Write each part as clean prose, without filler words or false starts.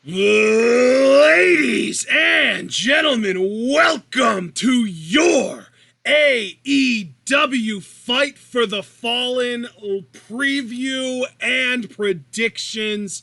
Ladies and gentlemen, welcome to your AEW Fight for the Fallen preview and predictions.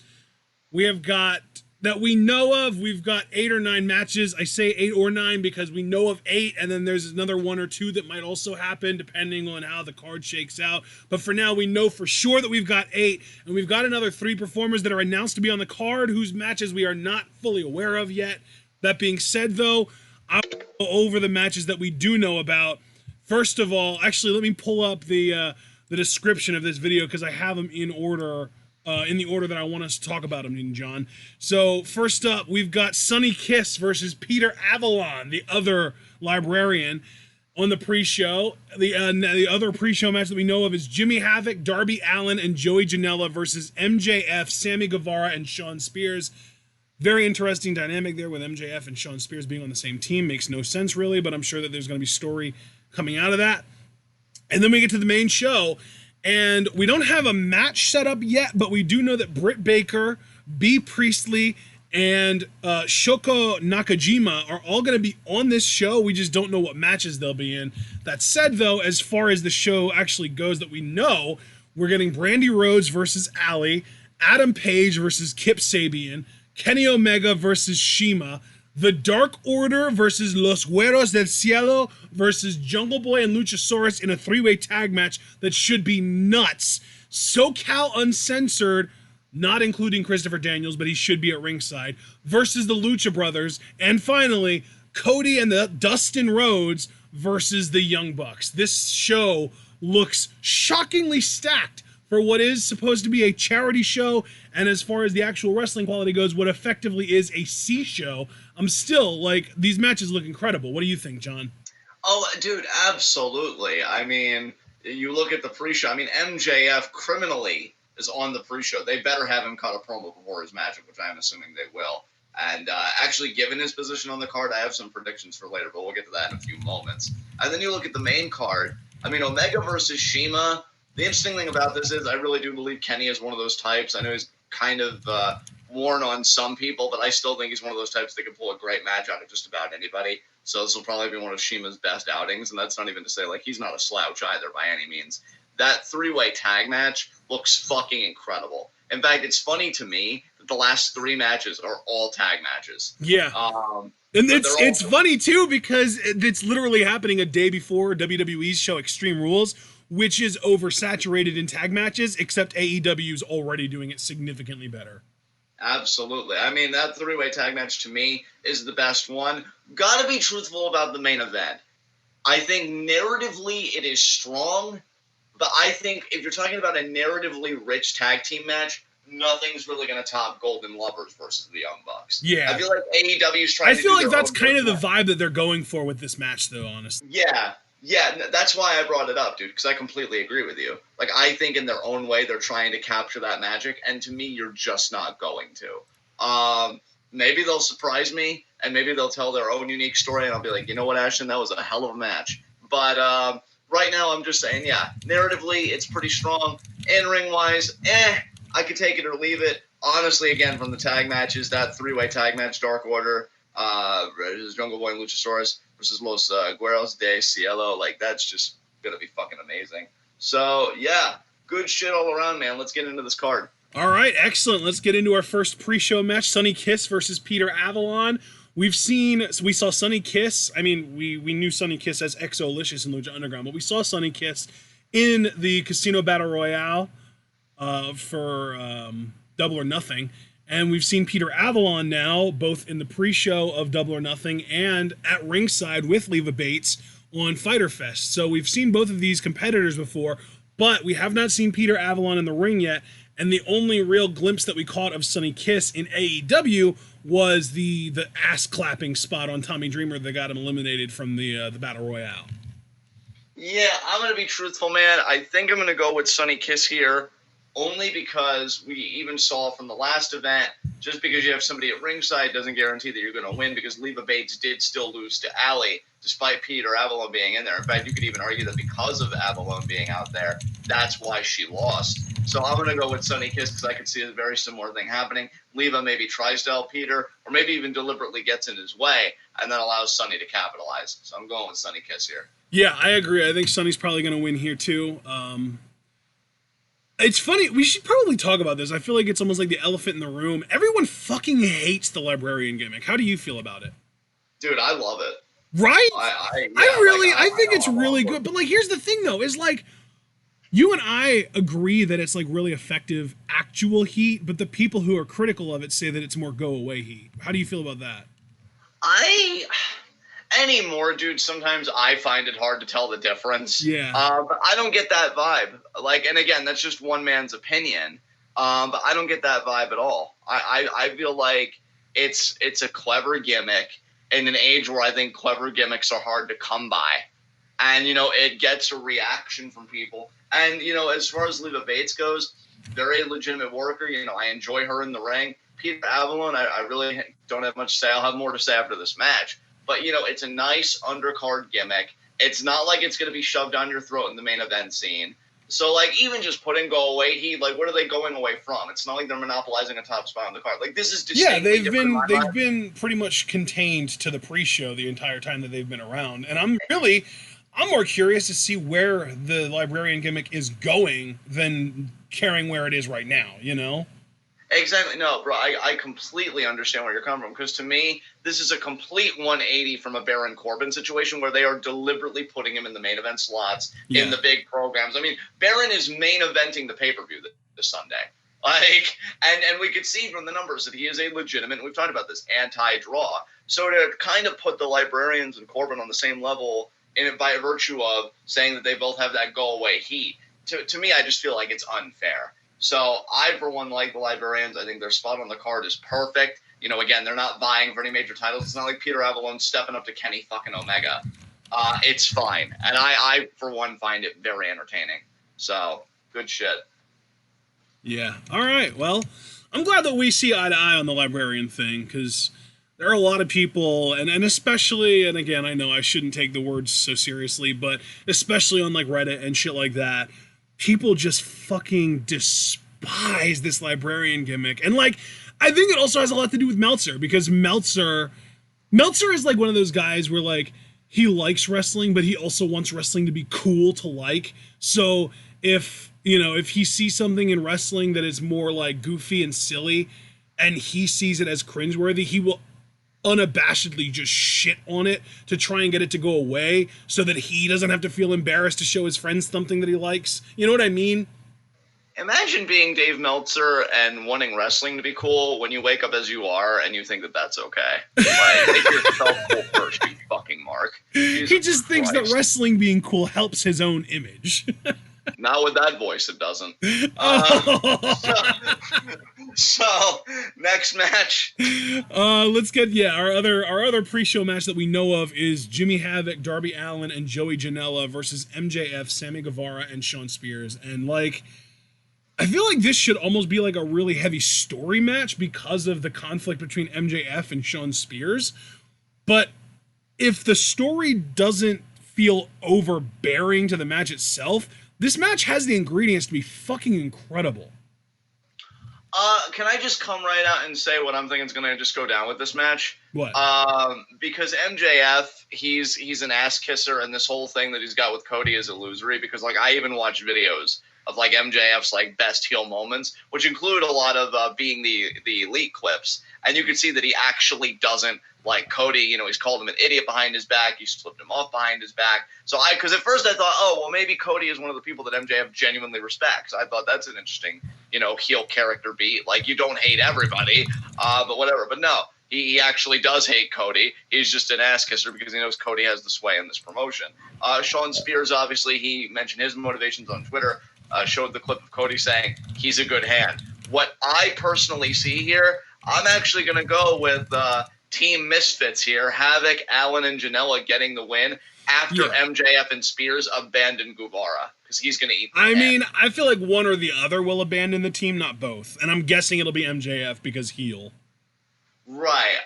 We have got, that we know of, we've got 8 or 9 matches. I say 8 or 9 because we know of 8, and then there's another 1 or 2 that might also happen depending on how the card shakes out. But for now, we know for sure that we've got 8, and we've got another 3 performers that are announced to be on the card whose matches we are not fully aware of yet. That being said, though, I'll go over the matches that we do know about. First of all, actually, let me pull up the description of this video because I have them in order. In the order that I want us to talk about them, John. So first up, we've got Sonny Kiss versus Peter Avalon, the other librarian, on the pre-show. The other pre-show match that we know of is Jimmy Havoc, Darby Allin, and Joey Janela versus MJF, Sammy Guevara, and Shawn Spears. Very interesting dynamic there with MJF and Shawn Spears being on the same team. Makes no sense really, but I'm sure that there's going to be story coming out of that. And then we get to the main show. And we don't have a match set up yet, but we do know that Britt Baker, B. Priestley, and Shoko Nakajima are all going to be on this show. We just don't know what matches they'll be in. That said, though, as far as the show actually goes that we know, we're getting Brandi Rhodes versus Allie, Adam Page versus Kip Sabian, Kenny Omega versus CIMA, The Dark Order versus Los Gueros del Cielo versus Jungle Boy and Luchasaurus in a 3-way tag match that should be nuts. SoCal Uncensored, not including Christopher Daniels, but he should be at ringside, versus the Lucha Brothers. And finally, Cody and the Dustin Rhodes versus the Young Bucks. This show looks shockingly stacked for what is supposed to be a charity show, and as far as the actual wrestling quality goes, what effectively is a C show. I'm still, like, these matches look incredible. What do you think, John? Oh, dude, absolutely. I mean, you look at the pre-show. I mean, MJF criminally is on the pre-show. They better have him cut a promo before his match, which I'm assuming they will. And actually, given his position on the card, I have some predictions for later, but we'll get to that in a few moments. And then you look at the main card. I mean, Omega versus CIMA. The interesting thing about this is I really do believe Kenny is one of those types. I know he's kind of worn on some people, but I still think he's one of those types that can pull a great match out of just about anybody. So this will probably be one of CIMA's best outings, and that's not even to say, like, he's not a slouch either by any means. That 3-way tag match looks fucking incredible. In fact, it's funny to me that the last 3 matches are all tag matches. Yeah. And it's funny, too, because it's literally happening a day before WWE's show Extreme Rules, which is oversaturated in tag matches, except AEW's already doing it significantly better. Absolutely. I mean, that 3-way tag match to me is the best one. Gotta be truthful about the main event. I think narratively it is strong, but I think if you're talking about a narratively rich tag team match, nothing's really going to top Golden Lovers versus the Young Bucks. Yeah. I feel like AEW's trying to I feel like that's kind of the vibe that they're going for with this match, though, honestly. Yeah, that's why I brought it up, dude, because I completely agree with you. Like, I think in their own way, they're trying to capture that magic, and to me, you're just not going to. Maybe they'll surprise me, and maybe they'll tell their own unique story, and I'll be like, you know what, Ashton, that was a hell of a match. But right now, I'm just saying, yeah, narratively, it's pretty strong. In-ring-wise, I could take it or leave it. Honestly, again, from the tag matches, that 3-way tag match, Dark Order, Jungle Boy and Luchasaurus versus Los Gueros de Cielo, like, that's just gonna be fucking amazing. So, yeah, good shit all around, man. Let's get into this card. All right, excellent. Let's get into our first pre-show match, Sonny Kiss versus Peter Avalon. We saw Sonny Kiss. I mean, we knew Sonny Kiss as Exolicious in Lucha Underground, but we saw Sonny Kiss in the Casino Battle Royale for Double or Nothing. And we've seen Peter Avalon now, both in the pre-show of Double or Nothing and at ringside with Leva Bates on Fyter Fest. So we've seen both of these competitors before, but we have not seen Peter Avalon in the ring yet. And the only real glimpse that we caught of Sonny Kiss in AEW was the ass-clapping spot on Tommy Dreamer that got him eliminated from the Battle Royale. Yeah, I'm going to be truthful, man. I think I'm going to go with Sonny Kiss here. Only because we even saw from the last event, just because you have somebody at ringside doesn't guarantee that you're going to win, because Leva Bates did still lose to Allie, despite Peter Avalon being in there. In fact, you could even argue that because of Avalon being out there, that's why she lost. So I'm going to go with Sonny Kiss because I could see a very similar thing happening. Leva maybe tries to help Peter, or maybe even deliberately gets in his way and then allows Sonny to capitalize. So I'm going with Sonny Kiss here. Yeah, I agree. I think Sonny's probably going to win here too. It's funny. We should probably talk about this. I feel like it's almost like the elephant in the room. Everyone fucking hates the librarian gimmick. How do you feel about it? Dude, I love it. Right? I think it's really good. But like, here's the thing though, is like, you and I agree that it's like really effective actual heat, but the people who are critical of it say that it's more go away heat. How do you feel about that? Anymore, dude, sometimes I find it hard to tell the difference. Yeah. But I don't get that vibe. Like, and again, that's just one man's opinion. But I don't get that vibe at all. I feel like it's a clever gimmick in an age where I think clever gimmicks are hard to come by. And, you know, it gets a reaction from people. And, you know, as far as Leva Bates goes, very legitimate worker. You know, I enjoy her in the ring. Peter Avalon, I really don't have much to say. I'll have more to say after this match. But, you know, it's a nice undercard gimmick. It's not like it's going to be shoved down your throat in the main event scene. So, like, even just putting go away heat, like, what are they going away from? It's not like they're monopolizing a top spot on the card. Like, this is distinctly different. They've been pretty much contained to the pre-show the entire time that they've been around. And I'm more curious to see where the librarian gimmick is going than caring where it is right now, you know? Exactly. No, bro, I completely understand where you're coming from, because to me, this is a complete 180 from a Baron Corbin situation where they are deliberately putting him in the main event slots in the big programs. I mean, Baron is main eventing the pay-per-view this Sunday. Like, and we could see from the numbers that he is a legitimate, we've talked about this, anti-draw. So to kind of put the librarians and Corbin on the same level by virtue of saying that they both have that go-away heat, to me, I just feel like it's unfair. So I, for one, like the librarians. I think their spot on the card is perfect. You know, again, they're not vying for any major titles. It's not like Peter Avalon stepping up to Kenny fucking Omega. It's fine. And I, for one, find it very entertaining. So, good shit. Yeah. All right. Well, I'm glad that we see eye to eye on the librarian thing, because there are a lot of people, and especially, and again, I know I shouldn't take the words so seriously, but especially on like Reddit and shit like that, people just fucking despise this librarian gimmick. And like, I think it also has a lot to do with Meltzer, because Meltzer is like one of those guys where like he likes wrestling, but he also wants wrestling to be cool to like. So if he sees something in wrestling that is more like goofy and silly and he sees it as cringeworthy, he will unabashedly just shit on it to try and get it to go away so that he doesn't have to feel embarrassed to show his friends something that he likes. You know what I mean? Imagine being Dave Meltzer and wanting wrestling to be cool when you wake up as you are and you think that that's okay. Like, make yourself cool first, you fucking mark. Jesus he just thinks that wrestling being cool helps his own image. Not with that voice, it doesn't. So next match. Let's get our other pre-show match that we know of is Jimmy Havoc, Darby Allin, and Joey Janela versus MJF, Sammy Guevara, and Shawn Spears. And like, I feel like this should almost be like a really heavy story match because of the conflict between MJF and Shawn Spears. But if the story doesn't feel overbearing to the match itself, this match has the ingredients to be fucking incredible. Can I just come right out and say what I'm thinking is going to just go down with this match? What? Because MJF, he's an ass kisser, and this whole thing that he's got with Cody is illusory, because like I even watch videos of like MJF's like best heel moments, which include a lot of being the elite clips, and you can see that he actually doesn't like Cody. You know, he's called him an idiot behind his back. He's flipped him off behind his back. So because at first I thought, oh, well, maybe Cody is one of the people that MJF genuinely respects. I thought that's an interesting, heel character beat. Like, you don't hate everybody, but whatever. But no, he actually does hate Cody. He's just an ass kisser because he knows Cody has the sway in this promotion. Shawn Spears, obviously, he mentioned his motivations on Twitter, showed the clip of Cody saying he's a good hand. What I personally see here, I'm actually going to go with Team Misfits here. Havoc, Allin, and Janela getting the win after MJF and Spears abandon Guevara, because he's going to eat the mean, I feel like one or the other will abandon the team, not both. And I'm guessing it'll be MJF because heel. Right.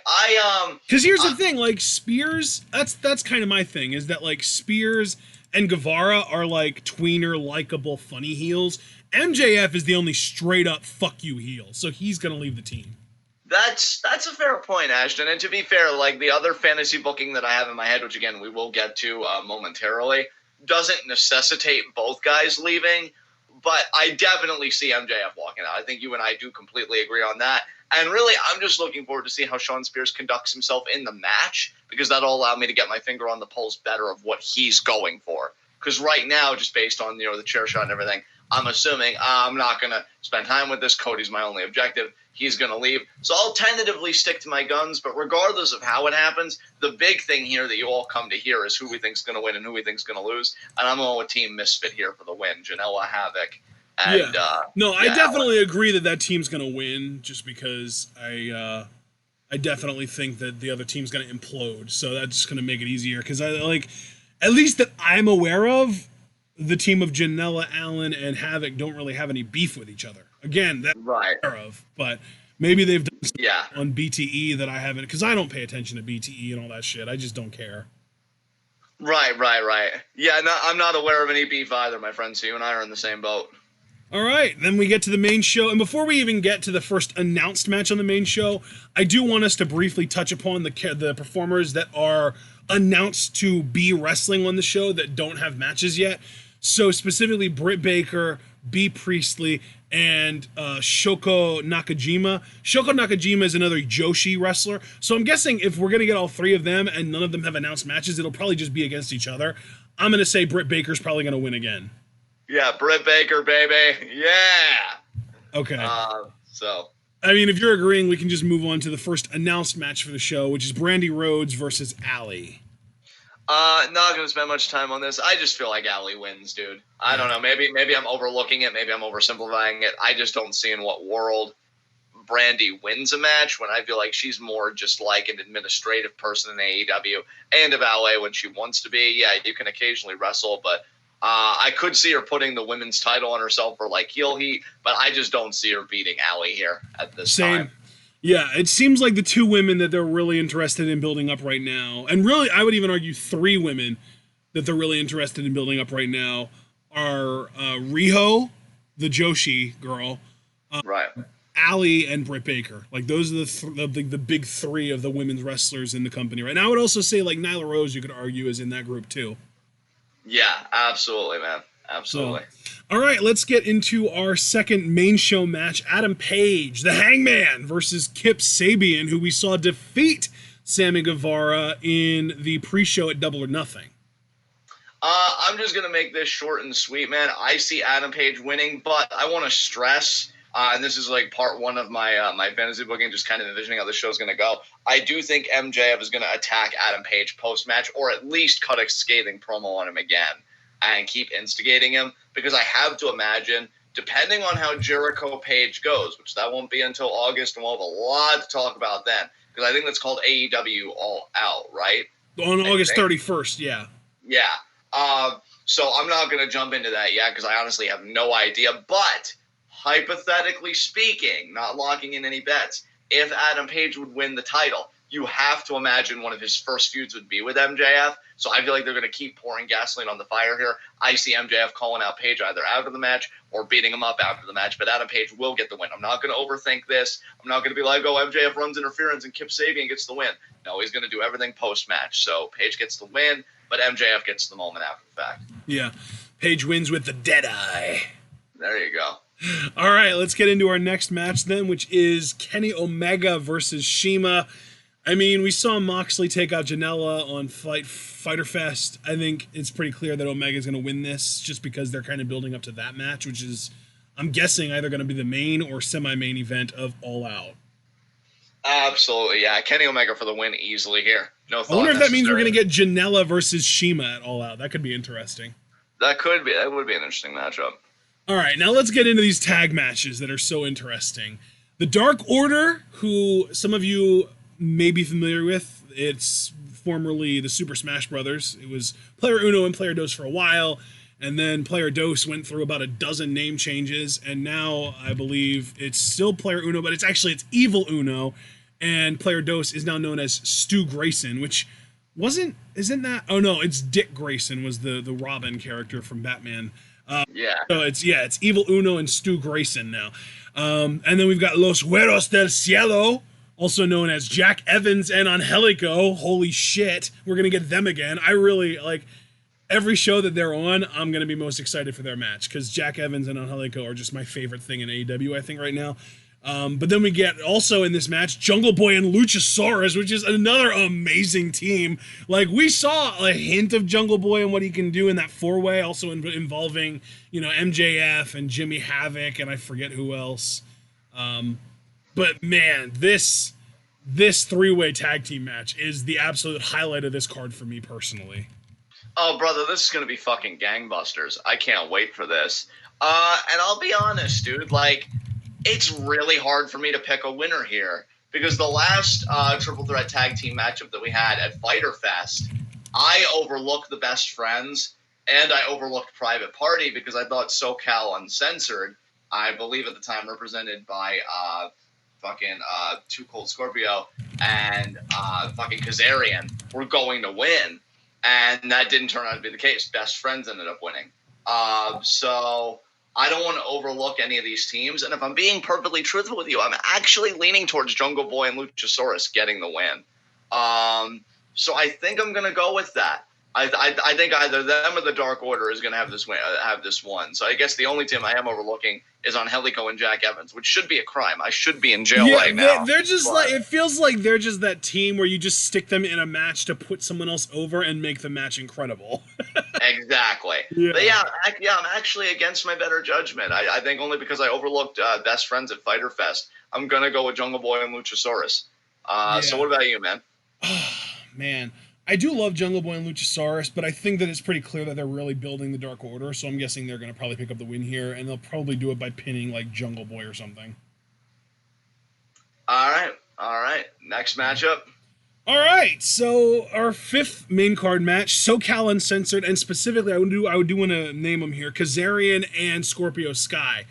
Because here's the thing, like, Spears, that's kind of my thing, is that, like, Spears and Guevara are, like, tweener, likable, funny heels, MJF is the only straight up fuck you heel, so he's gonna leave the team. That's a fair point, Ashton. And to be fair, like the other fantasy booking that I have in my head, which again we will get to momentarily, doesn't necessitate both guys leaving. But I definitely see MJF walking out. I think you and I do completely agree on that. And really, I'm just looking forward to see how Shawn Spears conducts himself in the match, because that'll allow me to get my finger on the pulse better of what he's going for. Because right now, just based on the chair shot and everything, I'm assuming I'm not going to spend time with this. Cody's my only objective. He's going to leave. So I'll tentatively stick to my guns, but regardless of how it happens, the big thing here that you all come to hear is who we think's going to win and who we think's going to lose. And I'm going with Team Misfit here for the win. Janela, Havoc. And, I definitely agree that team's going to win, just because I definitely think that the other team's going to implode. So that's just going to make it easier, because I like, at least that I'm aware of, the team of Janela, Allin, and Havoc don't really have any beef with each other. Again, that I'm aware of, but maybe they've done something on BTE that I haven't, because I don't pay attention to BTE and all that shit. I just don't care. Right. Yeah, no, I'm not aware of any beef either, my friend. So you and I are in the same boat. All right, then we get to the main show. And before we even get to the first announced match on the main show, I do want us to briefly touch upon the performers that are announced to be wrestling on the show that don't have matches yet. So specifically Britt Baker, B. Priestley, and Shoko Nakajima. Shoko Nakajima is another Joshi wrestler. So I'm guessing if we're going to get all three of them and none of them have announced matches, it'll probably just be against each other. I'm going to say Britt Baker's probably going to win again. Yeah, Britt Baker, baby. Yeah. Okay. So. I mean, if you're agreeing, we can just move on to the first announced match for the show, which is Brandi Rhodes versus Allie. Not going to spend much time on this. I just feel like Allie wins, dude. I don't know. Maybe I'm overlooking it. Maybe I'm oversimplifying it. I just don't see in what world Brandi wins a match, when I feel like she's more just like an administrative person in AEW and a valet when she wants to be. Yeah, you can occasionally wrestle, but I could see her putting the women's title on herself for like heel heat, but I just don't see her beating Allie here at this time. Yeah, it seems like the two women that they're really interested in building up right now, and really I would even argue three women that they're really interested in building up right now, are Riho, the Joshi girl, Allie, and Britt Baker. Like, those are the big three of the women's wrestlers in the company right now. I would also say like Nyla Rose, you could argue, is in that group too. Yeah, absolutely, man. Absolutely. All right, let's get into our second main show match. Adam Page, the Hangman, versus Kip Sabian, who we saw defeat Sammy Guevara in the pre-show at Double or Nothing. I'm just going to make this short and sweet, man. I see Adam Page winning, but I want to stress, and this is like part one of my my fantasy booking, just kind of envisioning how the show's going to go. I do think MJF is going to attack Adam Page post-match, or at least cut a scathing promo on him again and keep instigating him, because I have to imagine, depending on how Jericho Page goes, which that won't be until August, and we'll have a lot to talk about then, because I think that's called AEW All Out, right? On August 31st, yeah. Yeah. So I'm not going to jump into that yet, because I honestly have no idea, but hypothetically speaking, not locking in any bets, if Adam Page would win the title, you have to imagine one of his first feuds would be with MJF. So I feel like they're going to keep pouring gasoline on the fire here. I see MJF calling out Page either after the match or beating him up after the match, but Adam Page will get the win. I'm not going to overthink this. I'm not going to be like, oh, MJF runs interference and Kip Sabian gets the win. No, he's going to do everything post-match. So Page gets the win, but MJF gets the moment after the fact. Yeah. Page wins with the dead eye. There you go. All right, let's get into our next match then, which is Kenny Omega versus CIMA. I mean, we saw Moxley take out Janela on Fyter Fest. I think it's pretty clear that Omega's going to win this, just because they're kind of building up to that match, which is, I'm guessing, either going to be the main or semi-main event of All Out. Absolutely, yeah. Kenny Omega for the win easily here. No thought. I wonder if that means we're going to get Janela versus CIMA at All Out. That could be interesting. That could be. That would be an interesting matchup. All right, now let's get into these tag matches that are so interesting. The Dark Order, who some of you may be familiar with, it's formerly the Super Smash Brothers. It was Player Uno and Player Dos for a while, and then Player Dos went through about a dozen name changes, and now I believe it's still Player Uno, but it's Evil Uno, and Player Dos is now known as Stu Grayson, which it's Dick Grayson was the Robin character from Batman. Yeah. So it's Evil Uno and Stu Grayson now. And then we've got Los Gueros del Cielo, also known as Jack Evans and Angelico. Holy shit, we're gonna get them again. I really like every show that they're on. I'm gonna be most excited for their match because Jack Evans and Angelico are just my favorite thing in AEW, I think, right now. But then we get also in this match Jungle Boy and Luchasaurus, which is another amazing team. Like, we saw a hint of Jungle Boy and what he can do in that four-way, also involving, MJF and Jimmy Havoc and I forget who else. But man, this three-way tag team match is the absolute highlight of this card for me personally. Oh, brother, this is going to be fucking gangbusters. I can't wait for this. And I'll be honest, dude, like, it's really hard for me to pick a winner here because the last triple threat tag team matchup that we had at Fyter Fest, I overlooked the Best Friends and I overlooked Private Party because I thought SoCal Uncensored, I believe at the time represented by Too Cold Scorpio and fucking Kazarian, were going to win. And that didn't turn out to be the case. Best Friends ended up winning. So I don't want to overlook any of these teams. And if I'm being perfectly truthful with you, I'm actually leaning towards Jungle Boy and Luchasaurus getting the win. So I think I'm going to go with that. I think either them or the Dark Order is going to have this one. So I guess the only team I am overlooking is Angelico and Jack Evans, which should be a crime. I should be in jail right now. They're just like, it feels like they're just that team where you just stick them in a match to put someone else over and make the match incredible. Exactly. Yeah. But I'm actually against my better judgment. I think only because I overlooked Best Friends at Fyter Fest, I'm going to go with Jungle Boy and Luchasaurus. So what about you, man? Man, I do love Jungle Boy and Luchasaurus, but I think that it's pretty clear that they're really building the Dark Order, so I'm guessing they're going to probably pick up the win here, and they'll probably do it by pinning, like, Jungle Boy or something. All right. Next matchup. All right, so our fifth main card match, SoCal Uncensored, and specifically, I would do want to name them here, Kazarian and Scorpio Sky.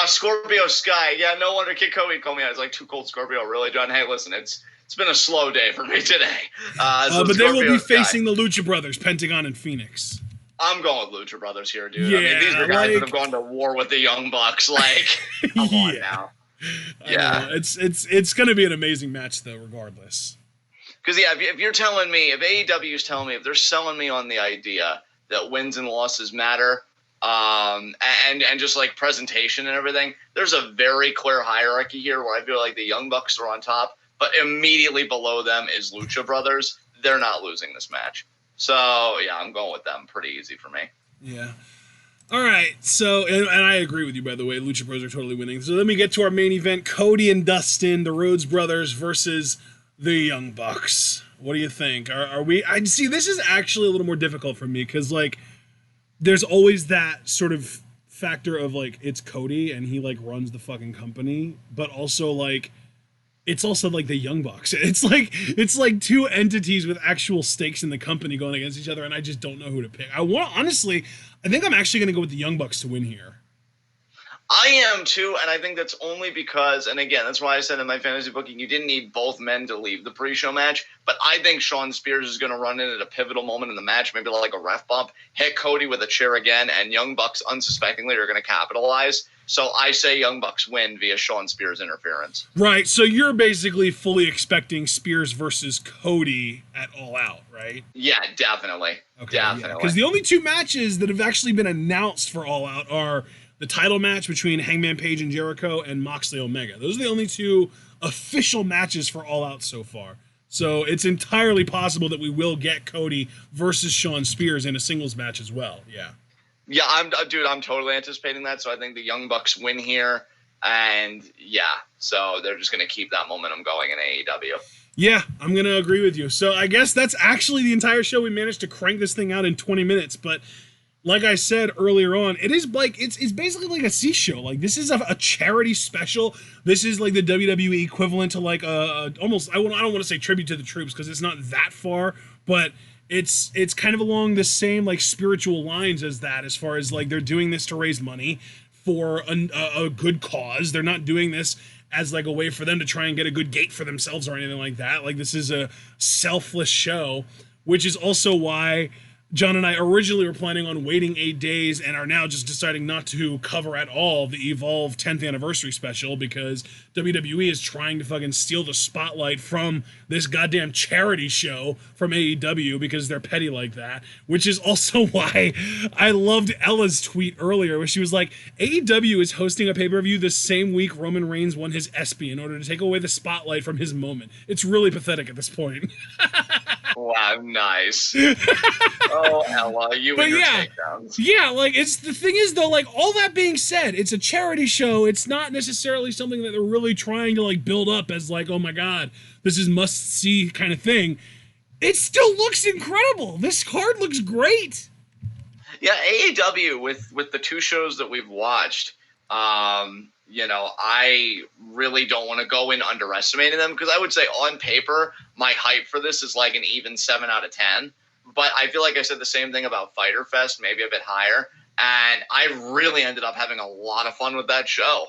Scorpio Sky. Yeah, no wonder Kid Cody called me out. It's like Too Cold Scorpio, really, John? Hey, listen, it's been a slow day for me today. But they will be facing the Lucha Brothers, Pentagon and Phoenix. I'm going with Lucha Brothers here, dude. Yeah, I mean, these are guys that have gone to war with the Young Bucks. Like, come on now. Yeah, it's going to be an amazing match, though, regardless. Because if you're telling me, if AEW is telling me, if they're selling me on the idea that wins and losses matter, and just like presentation and everything, there's a very clear hierarchy here where I feel like the Young Bucks are on top. But immediately below them is Lucha Brothers. They're not losing this match. So, yeah, I'm going with them. Pretty easy for me. Yeah. All right. So, and I agree with you, by the way. Lucha Brothers are totally winning. So let me get to our main event. Cody and Dustin, the Rhodes Brothers versus the Young Bucks. What do you think? Are we... I see, this is actually a little more difficult for me because, like, there's always that sort of factor of, like, it's Cody and he, like, runs the fucking company. But also, like... It's also like the Young Bucks. It's like two entities with actual stakes in the company going against each other, and I just don't know who to pick. I think I'm actually going to go with the Young Bucks to win here. I am too, and I think that's only because, and again, that's why I said in my fantasy booking, you didn't need both men to leave the pre-show match, but I think Shawn Spears is going to run in at a pivotal moment in the match, maybe like a ref bump, hit Cody with a chair again, and Young Bucks unsuspectingly are going to capitalize. So I say Young Bucks win via Shawn Spears interference. Right, so you're basically fully expecting Spears versus Cody at All Out, right? Yeah, definitely. Okay, definitely. Because the only two matches that have actually been announced for All Out are the title match between Hangman Page and Jericho and Moxley Omega. Those are the only two official matches for All Out so far. So it's entirely possible that we will get Cody versus Shawn Spears in a singles match as well. Yeah. Yeah, I'm totally anticipating that. So I think the Young Bucks win here. And yeah, so they're just going to keep that momentum going in AEW. Yeah, I'm going to agree with you. So I guess that's actually the entire show. We managed to crank this thing out in 20 minutes, but like I said earlier on, it is like it's basically like a C show. Like, this is a charity special. This is like the WWE equivalent to like almost, I don't want to say tribute to the troops because it's not that far, but it's kind of along the same like spiritual lines as that, as far as like they're doing this to raise money for a good cause. They're not doing this as like a way for them to try and get a good gate for themselves or anything like that. Like, this is a selfless show, which is also why John and I originally were planning on waiting 8 days and are now just deciding not to cover at all the Evolve 10th anniversary special because WWE is trying to fucking steal the spotlight from this goddamn charity show from AEW because they're petty like that, which is also why I loved Ella's tweet earlier where she was like, AEW is hosting a pay-per-view the same week Roman Reigns won his ESPY in order to take away the spotlight from his moment. It's really pathetic at this point. Wow, nice. Oh, Ella, you and your takedowns. Yeah, like, it's the thing is, though, like, all that being said, it's a charity show. It's not necessarily something that they're really trying to, like, build up as, like, oh my god, this is must-see kind of thing. It still looks incredible. This card looks great. Yeah, AEW, with the 2 shows that we've watched, you know, I really don't want to go in underestimating them because I would say on paper, my hype for this is like an even 7 out of 10. But I feel like I said the same thing about Fyter Fest, maybe a bit higher. And I really ended up having a lot of fun with that show.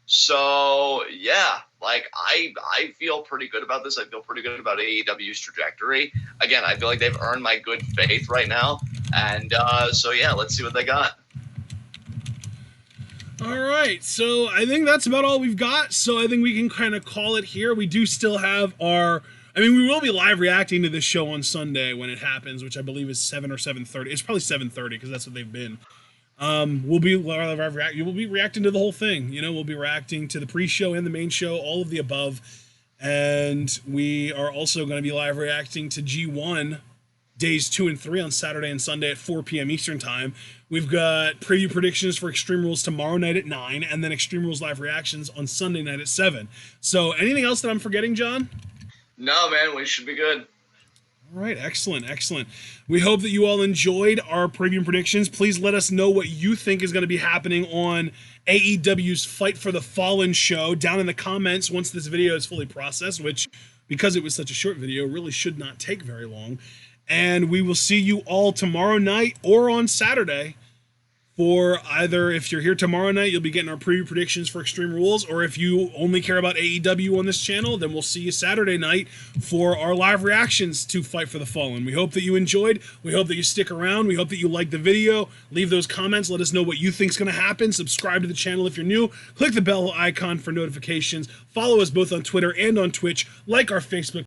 So, yeah, like I feel pretty good about this. I feel pretty good about AEW's trajectory. Again, I feel like they've earned my good faith right now. And so, yeah, let's see what they got. All right, so I think that's about all we've got. So I think we can kind of call it here. We do still have our... I mean, we will be live reacting to this show on Sunday when it happens, which I believe is 7 or 7:30. It's probably 7:30 because that's what they've been. We'll be reacting to the whole thing. You know, we'll be reacting to the pre-show and the main show, all of the above. And we are also going to be live reacting to G1 days 2 and 3 on Saturday and Sunday at 4 p.m. Eastern Time. We've got preview predictions for Extreme Rules tomorrow night at 9, and then Extreme Rules live reactions on Sunday night at 7. So anything else that I'm forgetting, John? No, man, we should be good. All right, excellent. We hope that you all enjoyed our preview predictions. Please let us know what you think is going to be happening on AEW's Fight for the Fallen show down in the comments once this video is fully processed, which, because it was such a short video, really should not take very long. And we will see you all tomorrow night or on Saturday for either, if you're here tomorrow night, you'll be getting our preview predictions for Extreme Rules, or if you only care about AEW on this channel, then we'll see you Saturday night for our live reactions to Fight for the Fallen. We hope that you enjoyed. We hope that you stick around. We hope that you like the video. Leave those comments. Let us know what you think is going to happen. Subscribe to the channel if you're new. Click the bell icon for notifications. Follow us both on Twitter and on Twitch. Like our Facebook